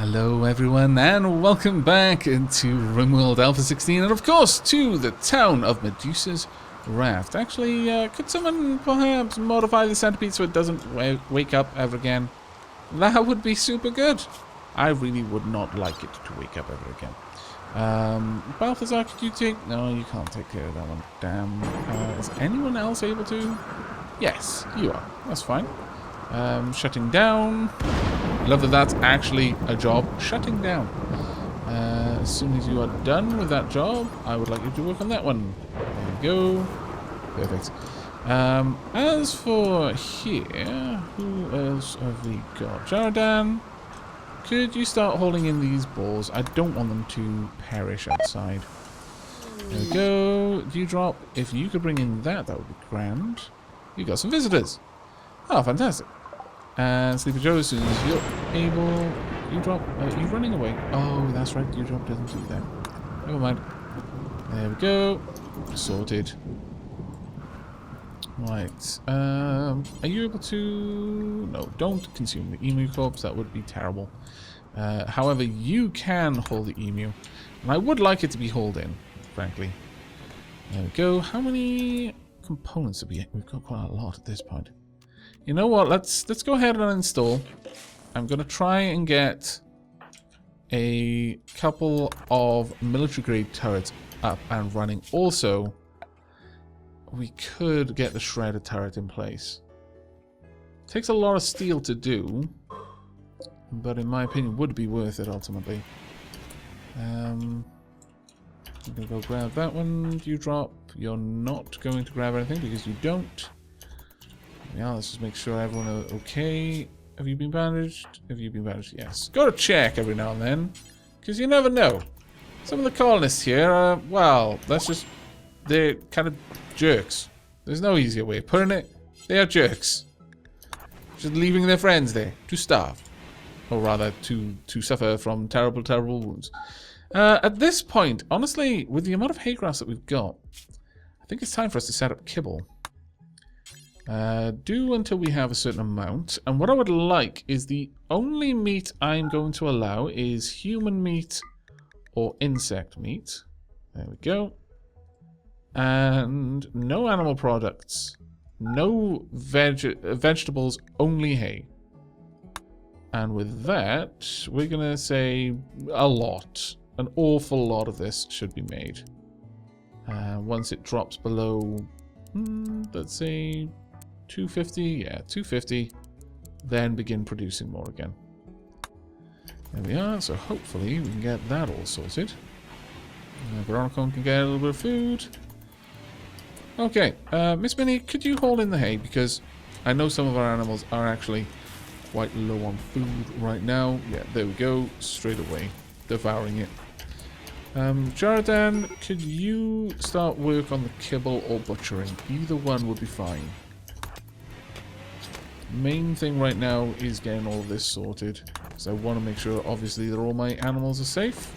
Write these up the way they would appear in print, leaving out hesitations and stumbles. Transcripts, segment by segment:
Hello everyone and welcome back into Rimworld Alpha 16 and of course to the town of Medusa's Raft. Actually, could someone perhaps modify the centipede so it doesn't wake up ever again? That would be super good. I really would not like it to wake up ever again. Balthazar, could you take... No, you can't take care of that one. Damn. Is anyone else able to? Yes, you are. That's fine. Shutting down. Love that that's actually a job. Shutting down. As soon as you are done with that job, I would like you to work on that one. There we go. Perfect. As for here, who else have we got? Jaradan, could you start holding in these balls? I don't want them to perish outside. There we go. Dewdrop, if you could bring in that would be grand. You got some visitors. Oh, fantastic. And Sleepy Joe, as soon as you're able... Dewdrop, are you running away? Oh, that's right, Dewdrop doesn't do that. Never mind. There we go. Sorted. Right. Are you able to... No, don't consume the emu corpse. That would be terrible. However, you can hold the emu. And I would like it to be hauled in, frankly. There we go. How many components have we... We've got quite a lot at this point. You know what? Let's go ahead and install. I'm going to try and get a couple of military grade turrets up and running. Also, we could get the shredder turret in place. Takes a lot of steel to do, but in my opinion would be worth it ultimately. I'm going to go grab that one. Dewdrop, you're not going to grab anything because you don't. Yeah, let's just make sure everyone is okay. Have you been bandaged? Have you been bandaged? Yes. Got to check every now and then, because you never know. Some of the colonists here are, well, that's just... They're kind of jerks. There's no easier way of putting it. They are jerks. Just leaving their friends there to starve. Or rather, to suffer from terrible, terrible wounds. At this point, honestly, with the amount of hay grass that we've got, I think it's time for us to set up kibble. Do until we have a certain amount. And what I would like is the only meat I'm going to allow is human meat or insect meat. There we go. And no animal products. No vegetables, only hay. And with that, we're going to say a lot. An awful lot of this should be made. Once it drops below, let's say... 250, yeah, 250, then begin producing more again. There we are, so hopefully we can get that all sorted. Veronica can get a little bit of food. Okay, Miss Minnie, could you hold in the hay? Because I know some of our animals are actually quite low on food right now. Yeah, there we go, straight away, devouring it. Jaradan, could you start work on the kibble or butchering? Either one would be fine. Main thing right now is getting all of this sorted, because I want to make sure obviously that all my animals are safe.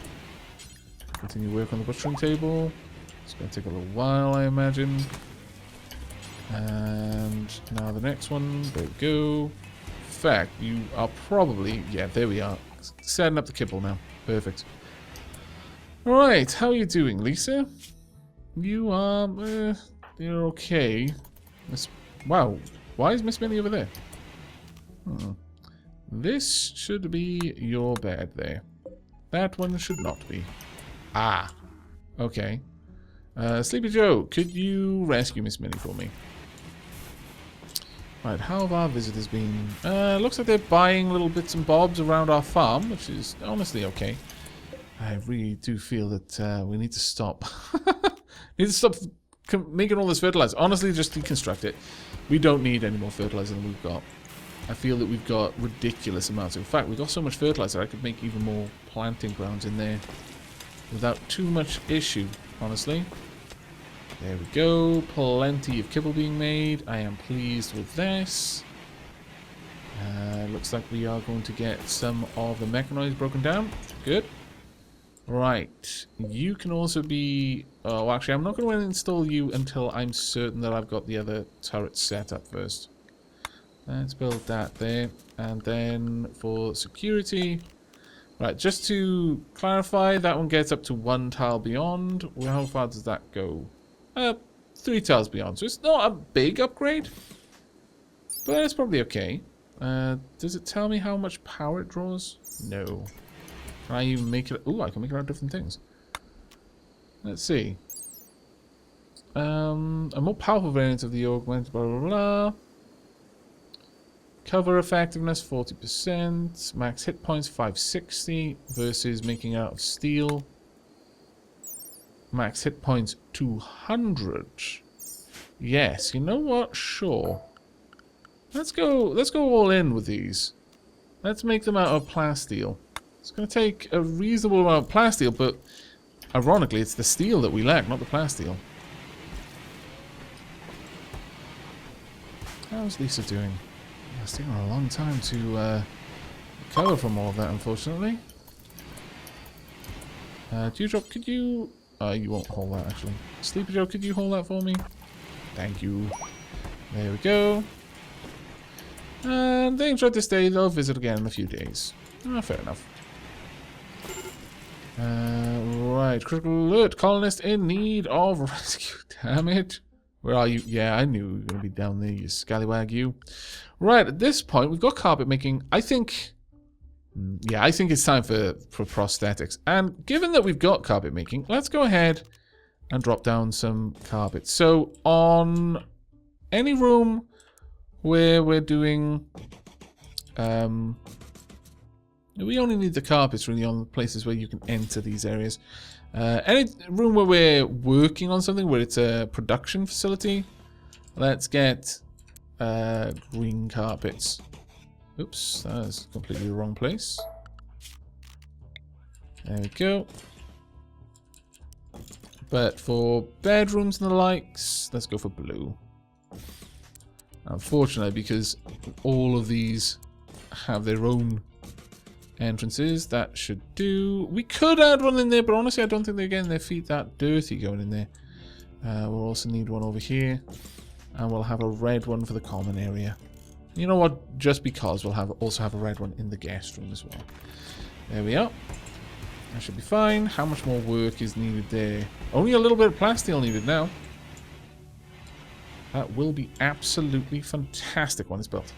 Continue work on the butchering table. It's going to take a little while, I imagine. And now the next one. There we go. In fact, you are probably... Yeah, there we are. Setting up the kibble now. Perfect. Alright, how are you doing, Lisa? You are... you're okay. Wow. Why is Miss Minnie over there? This should be your bed there. That one should not be. Ah. Okay. Sleepy Joe, could you rescue Miss Minnie for me? Right, how have our visitors been? Looks like they're buying little bits and bobs around our farm, which is honestly okay. I really do feel that we need to stop. Need to stop making all this fertilizer. Honestly, just deconstruct it. We don't need any more fertilizer than we've got. I feel that we've got ridiculous amounts. In fact, we've got so much fertilizer, I could make even more planting grounds in there without too much issue, honestly. There we go. Plenty of kibble being made. I am pleased with this. Looks like we are going to get some of the mechanized broken down. Good. Right. You can also be... Oh, actually, I'm not going to install you until I'm certain that I've got the other turret set up first. Let's build that there. And then for security, Right, just to clarify, that one gets up to 1 tile beyond. Well, how far does that go? 3 tiles beyond. So it's not a big upgrade, but it's probably okay. Does it tell me how much power it draws? No. Can I even make it? Ooh, I can make it out of different things. Let's see. A more powerful variant of the augment, blah blah blah. Cover effectiveness 40%. Max hit points 560 versus making out of steel. Max hit points 200. Yes, you know what? Sure. Let's go all in with these. Let's make them out of plasteel. It's going to take a reasonable amount of plasteel, but ironically, it's the steel that we lack, not the plasteel. How's Lisa doing? It's taking a long time to recover from all of that, unfortunately. Dewdrop, could you... you won't hold that, actually. Sleepy Joe, could you hold that for me? Thank you. There we go. And they enjoyed this day. They'll visit again in a few days. Fair enough. Right. Critical alert. Colonist in need of rescue. Damn it. Where are you? Yeah, I knew you were going to be down there, you scallywag, you. Right, at this point, we've got carpet making. I think... Yeah, I think it's time for prosthetics. And given that we've got carpet making, let's go ahead and drop down some carpet. So, on any room where we're doing... we only need the carpets really on the places where you can enter these areas. Any room where we're working on something, where it's a production facility, let's get green carpets. Oops, that is completely the wrong place. There we go. But for bedrooms and the likes, let's go for blue. Unfortunately, because all of these have their own entrances, that should do. We could add one in there, but honestly I don't think they're getting their feet that dirty going in there. We'll also need one over here, and we'll have a red one for the common area. You know what, just because we'll also have a red one in the guest room as well. There we are. That should be fine. How much more work is needed there? Only a little bit of plasteel needed now. That will be absolutely fantastic when it's built.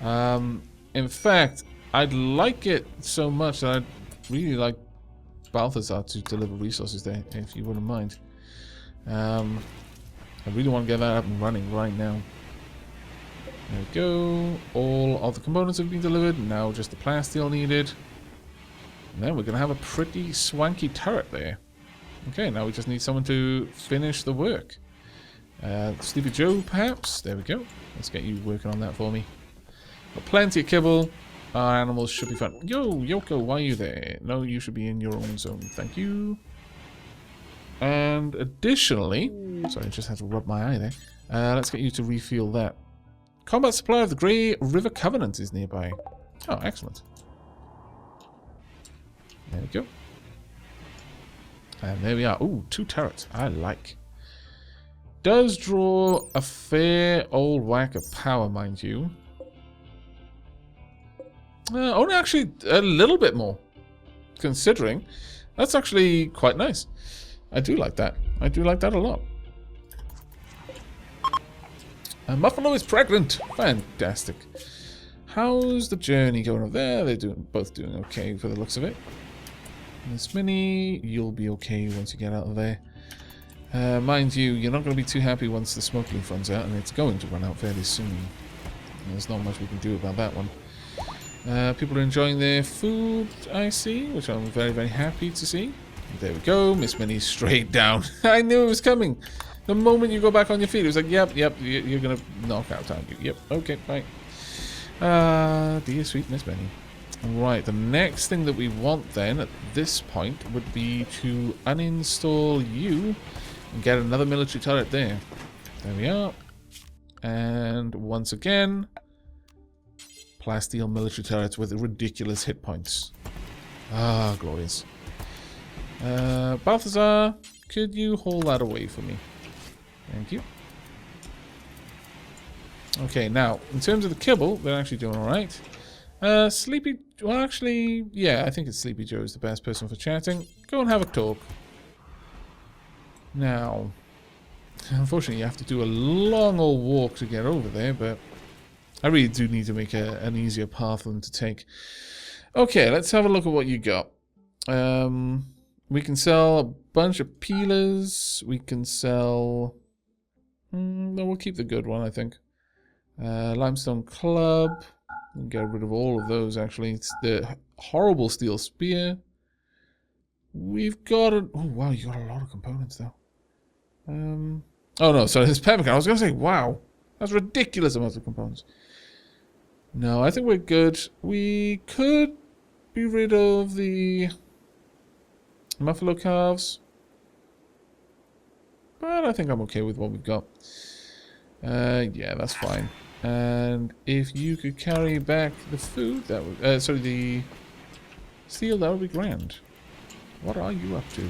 In fact, I'd like it so much that I'd really like Balthazar to deliver resources there, if you wouldn't mind. I really want to get that up and running right now. There we go. All of the components have been delivered. Now just the plasteel needed. And then we're going to have a pretty swanky turret there. Okay, now we just need someone to finish the work. Sleepy Joe, perhaps? There we go. Let's get you working on that for me. Got plenty of kibble. Our animals should be fine. Yo, Yoko, why are you there? No, you should be in your own zone. Thank you. And additionally... Sorry, I just had to rub my eye there. Let's get you to refuel that. Combat supply of the Grey River Covenant is nearby. Oh, excellent. There we go. And there we are. Ooh, 2 turrets. I like. Does draw a fair old whack of power, mind you. Only actually a little bit more. Considering. That's actually quite nice. I do like that. I do like that a lot. Buffalo is pregnant. Fantastic. How's the journey going over there? They're both doing okay for the looks of it. Miss Minnie, you'll be okay once you get out of there. Mind you, you're not going to be too happy once the smoke leaf runs out, and it's going to run out fairly soon. There's not much we can do about that one. People are enjoying their food, I see, which I'm very, very happy to see. There we go. Miss Minnie's straight down. I knew it was coming. The moment you go back on your feet, it was like, yep, you're going to knock out, aren't you? Yep, okay, bye. Dear sweet Miss Minnie. Right, the next thing that we want then, at this point, would be to uninstall you and get another military turret there. There we are. And once again, plasteel military turrets with ridiculous hit points. Ah, glorious. Balthazar, could you haul that away for me? Thank you. Okay, now, in terms of the kibble, they're actually doing alright. Sleepy Well, actually, yeah, I think it's Sleepy Joe is the best person for chatting. Go and have a talk. Now, unfortunately, you have to do a long old walk to get over there, but I really do need to make an easier path for them to take. Okay, let's have a look at what you got. We can sell a bunch of peelers. We can sell... no, we'll keep the good one, I think. Limestone club. We'll get rid of all of those, actually. It's the horrible steel spear. We've got a... Oh, wow, you got a lot of components, though. Oh, no, sorry, this peppercorn. I was going to say, wow. That's ridiculous amounts of components. No, I think we're good. We could be rid of the buffalo calves. But I think I'm okay with what we've got. Yeah, that's fine. And if you could carry back the food, that would... sorry, the steel, that would be grand. What are you up to?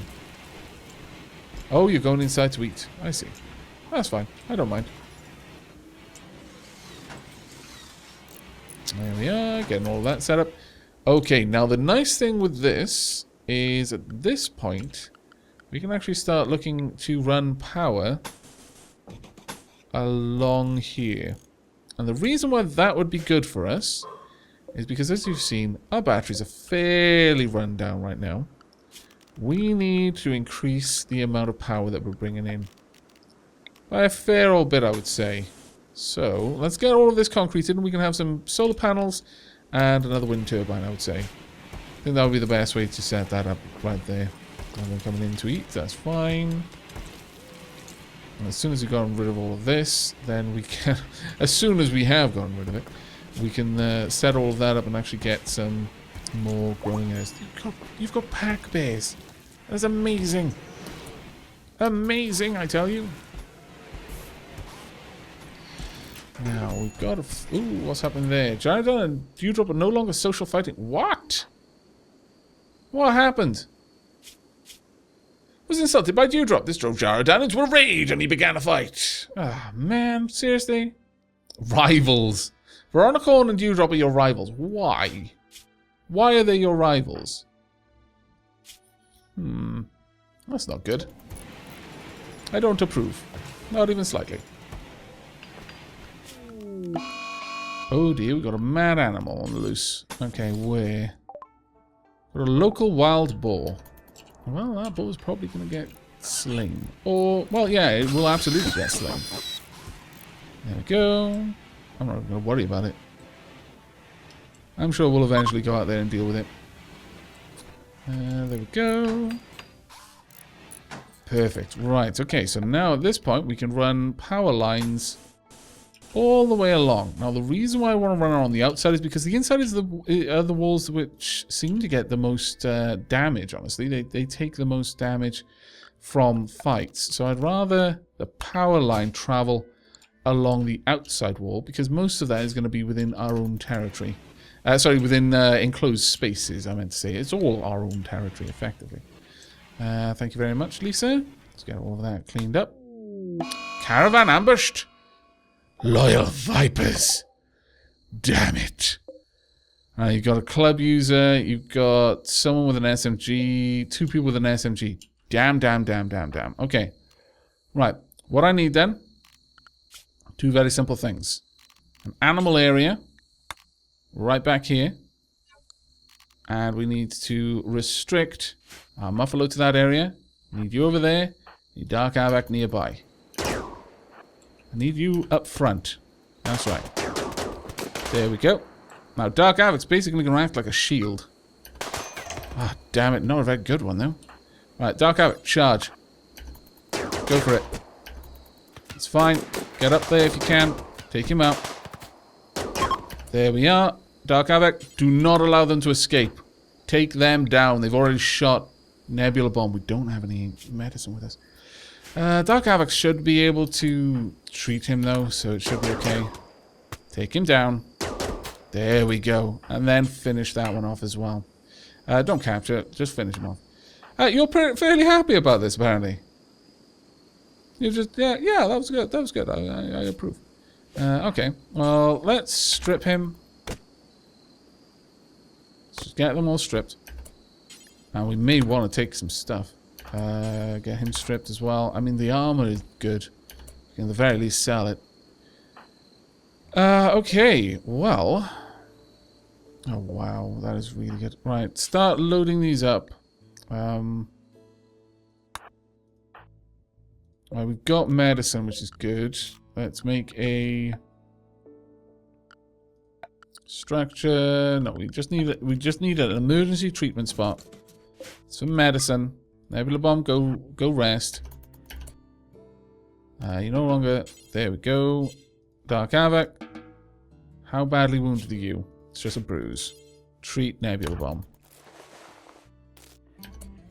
Oh, you're going inside to eat. I see. That's fine. I don't mind. There we are. Getting all that set up. Okay, now the nice thing with this is at this point, we can actually start looking to run power along here. And the reason why that would be good for us is because, as you've seen, our batteries are fairly run down right now. We need to increase the amount of power that we're bringing in by a fair old bit, I would say. So, let's get all of this concreted and we can have some solar panels and another wind turbine, I would say. I think that would be the best way to set that up right there. And we're coming in to eat, that's fine. And as soon as we've gotten rid of all of this, then we can... as soon as we have gotten rid of it, we can set all of that up and actually get some more growing areas. You've got pack bears. That's amazing. Amazing, I tell you. Now, we've got a... Ooh, what's happened there? Gyrodon and Dewdrop are no longer social fighting. What? What happened? Was insulted by Dewdrop. This drove Gyrodon into a rage and he began a fight. Ah, man. Seriously? Rivals. Veronicorn and Dewdrop are your rivals. Why? Why are they your rivals? That's not good. I don't approve. Not even slightly. Oh dear, we got a mad animal on the loose. Okay, where? Got a local wild boar. Well, that boar's probably going to get slain. Or, well, yeah, it will absolutely get slain. There we go. I'm not going to worry about it. I'm sure we'll eventually go out there and deal with it. There we go. Perfect. Right, okay, so now at this point we can run power lines all the way along. Now the reason why I want to run on the outside is because the inside is the walls which seem to get the most damage, honestly. They take the most damage from fights. So I'd rather the power line travel along the outside wall because most of that is going to be within our own territory. Sorry, within enclosed spaces, I meant to say. It's all our own territory, effectively. Thank you very much, Lisa. Let's get all of that cleaned up. Caravan ambushed. Loyal vipers. Damn it. You've got a club user. You've got someone with an SMG. 2 people with an SMG. Damn. Okay. Right. What I need then. 2 very simple things. An animal area. Right back here. And we need to restrict our Muffalo to that area. Need you over there. Need Dark Aavak nearby. I need you up front. That's right. There we go. Now, Dark Aavak's basically going to act like a shield. Ah, damn it. Not a very good one, though. Right, Dark Aavak, charge. Go for it. It's fine. Get up there if you can. Take him out. There we are. Dark Aavak, do not allow them to escape. Take them down. They've already shot Nebulabomb. We don't have any medicine with us. Dark Aavak should be able to treat him, though, so it should be okay. Take him down. There we go. And then finish that one off as well. Don't capture it. Just finish him off. You're fairly happy about this, apparently. You just... Yeah, that was good. That was good. I approve. Okay. Well, let's strip him. Let's just get them all stripped. And we may want to take some stuff. Get him stripped as well. I mean, the armor is good. You can at the very least sell it. Okay, well... Oh, wow, that is really good. Right, start loading these up. Well, we've got medicine, which is good. Let's make a... structure. No, we just need an emergency treatment spot. It's for medicine. Nebulabomb, go rest. You no longer. There we go. Dark Aavak. How badly wounded are you? It's just a bruise. Treat Nebulabomb.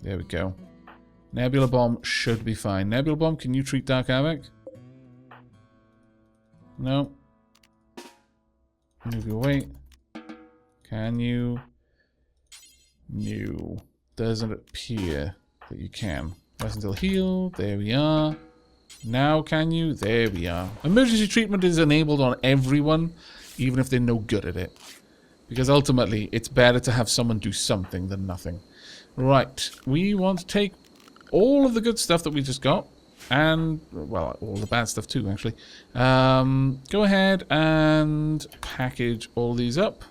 There we go. Nebulabomb should be fine. Nebulabomb, can you treat Dark Aavak? No. Move your weight. Can you? No. Doesn't appear that you can. Rest until healed. There we are. Now can you? There we are. Emergency treatment is enabled on everyone, even if they're no good at it. Because ultimately, it's better to have someone do something than nothing. Right. We want to take all of the good stuff that we just got. And, well, all the bad stuff too, actually. Go ahead and package all these up.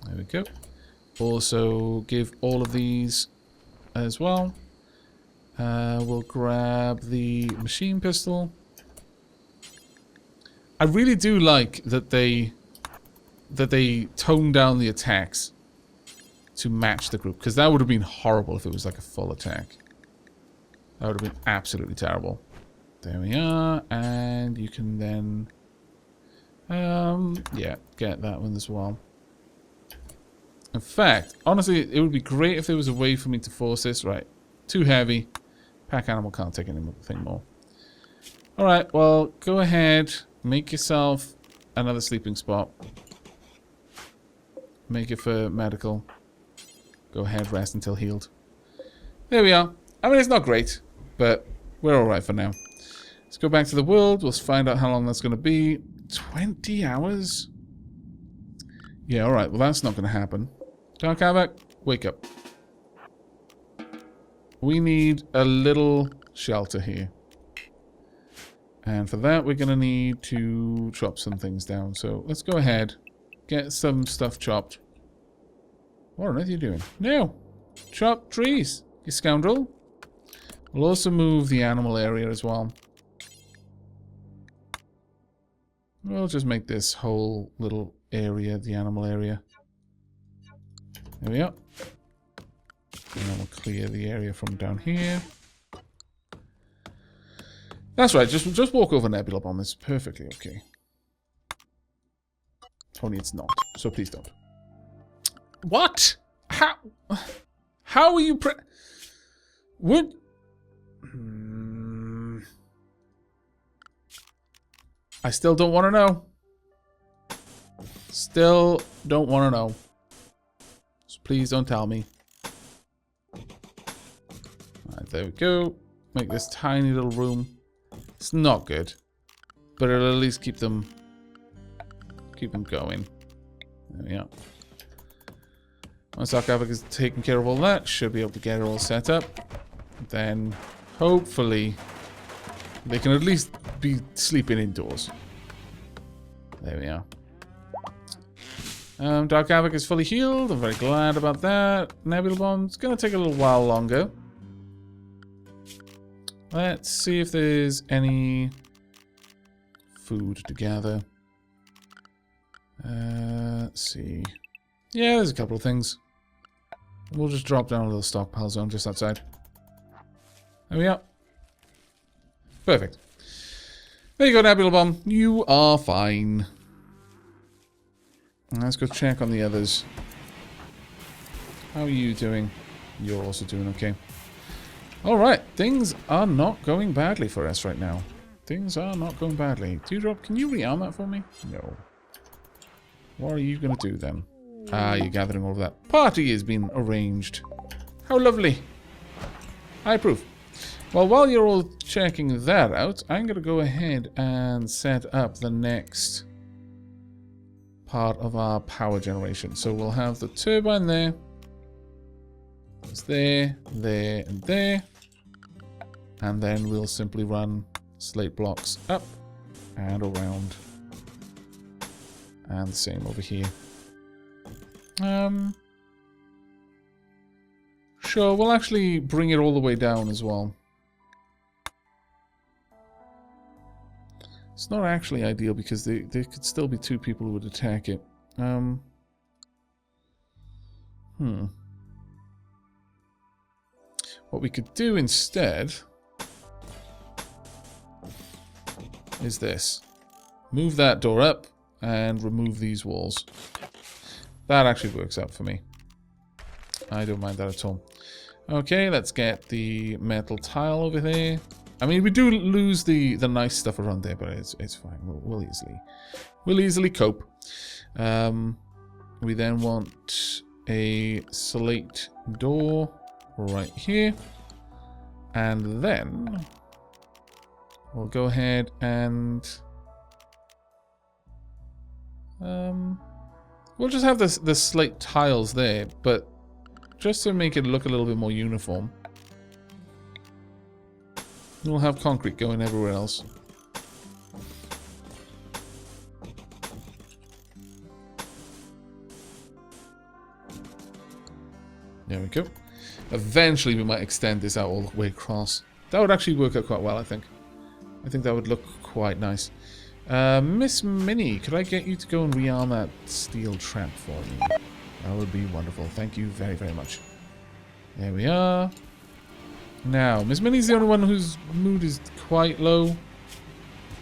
There we go. Also, give all of these as well. We'll grab the machine pistol. I really do like that they tone down the attacks to match the group, because that would have been horrible if it was like a full attack. That would have been absolutely terrible. There we are, and you can then, yeah, get that one as well. In fact, honestly, it would be great if there was a way for me to force this. Right, too heavy. Pack animal can't take anything more. All right, well, go ahead, make yourself another sleeping spot. Make it for medical. Go ahead, rest until healed. There we are. I mean, it's not great, but we're alright for now. Let's go back to the world. We'll find out how long that's going to be. 20 hours? Yeah, alright. Well, that's not going to happen. Dark Aavak, wake up. We need a little shelter here. And for that, we're going to need to chop some things down. So let's go ahead. Get some stuff chopped. What on earth are you doing? No! Chop trees, you scoundrel. We'll also move the animal area as well. We'll just make this whole little area the animal area. There we are. And then we'll clear the area from down here. That's right, just walk over Nebulabomb. It's perfectly okay. Only it's not, so please don't. What? How are you Would... I still don't want to know. Still don't want to know. So please don't tell me. Alright, there we go. Make this tiny little room. It's not good, but it'll at least keep them going. There we are. Once Aavak is taking care of all that, should be able to get it all set up. Then, hopefully, they can at least be sleeping indoors. There we are. Dark Aavak is fully healed. I'm very glad about that. Nebulabomb, it's going to take a little while longer. Let's see if there's any food to gather. Let's see. Yeah, there's a couple of things. We'll just drop down a little stockpile zone just outside. There we are. Perfect. There you go, Nebulabomb. You are fine. Let's go check on the others. How are you doing? You're also doing okay. Alright, things are not going badly for us right now. Things are not going badly. Dewdrop, can you rearm that for me? No. What are you going to do then? Ah, you're gathering all of that. Party has been arranged. How lovely. I approve. Well, while you're all checking that out, I'm going to go ahead and set up the next part of our power generation. So we'll have the turbine there. It's there, there, and there. And then we'll simply run slate blocks up and around. And the same over here. Sure, we'll actually bring it all the way down as well. It's not actually ideal because there could still be 2 people who would attack it. What we could do instead is this. Move that door up and remove these walls. That actually works out for me. I don't mind that at all. Okay, let's get the metal tile over there. I mean, we do lose the nice stuff around there, but it's fine. We'll easily cope. We then want a slate door right here, and then we'll go ahead and we'll just have the slate tiles there, but just to make it look a little bit more uniform. We'll have concrete going everywhere else. There we go. Eventually we might extend this out all the way across. That would actually work out quite well, I think. I think that would look quite nice. Miss Minnie, could I get you to go and rearm that steel trap for me? That would be wonderful. Thank you very, very much. There we are. Now, Miss Minnie's the only one whose mood is quite low.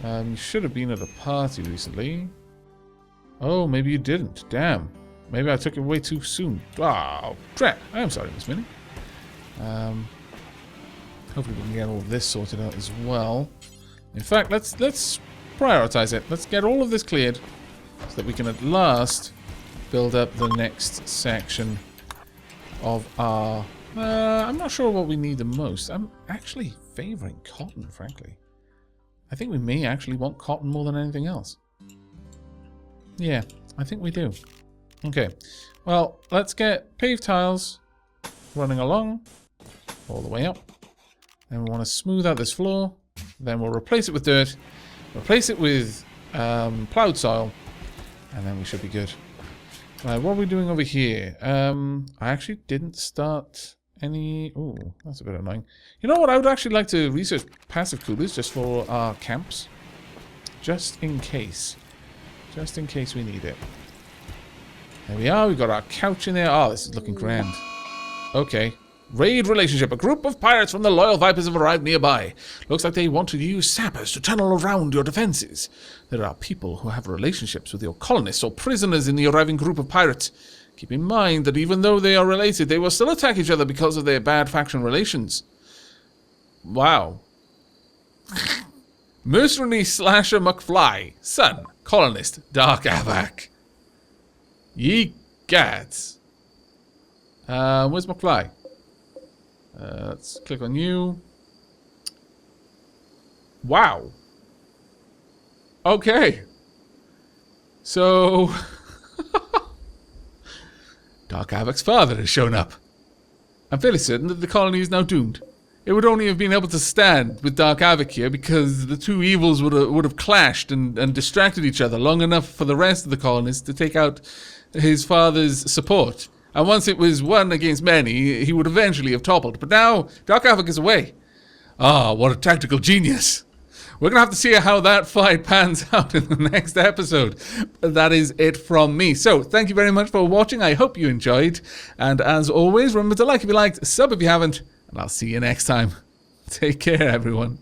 You should have been at a party recently. Oh, maybe you didn't. Damn. Maybe I took it way too soon. Oh, crap. I am sorry, Miss Minnie. Hopefully we can get all of this sorted out as well. In fact, let's prioritize it. Let's get all of this cleared so that we can at last build up the next section of our... I'm not sure what we need the most. I'm actually favoring cotton, frankly. I think we may actually want cotton more than anything else. Yeah, I think we do. Okay, well, let's get paved tiles running along all the way up. Then we want to smooth out this floor. Then we'll replace it with dirt, replace it with plowed soil, and then we should be good. Right, what are we doing over here? I actually didn't start any... Ooh, that's a bit annoying. You know what? I would actually like to research passive coolers just for our camps. Just in case. Just in case we need it. There we are. We've got our couch in there. Oh, this is looking grand. Okay. Raid relationship. A group of pirates from the Loyal Vipers have arrived nearby. Looks like they want to use sappers to tunnel around your defenses. There are people who have relationships with your colonists or prisoners in the arriving group of pirates. Keep in mind that even though they are related, they will still attack each other because of their bad faction relations. Wow. Mercenary Slasher McFly. Son. Colonist. Dark Aavak. Ye gads. Where's McFly? Let's click on you. Wow. Okay. So... Dark Aavak's father has shown up. I'm fairly certain that the colony is now doomed. It would only have been able to stand with Dark Aavak here because the two evils would have clashed and distracted each other long enough for the rest of the colonists to take out his father's support. And once it was one against many, he would eventually have toppled. But now, Dark Aavak is away. Ah, what a tactical genius. We're going to have to see how that fight pans out in the next episode. That is it from me. So, thank you very much for watching. I hope you enjoyed. And as always, remember to like if you liked, sub if you haven't, and I'll see you next time. Take care, everyone.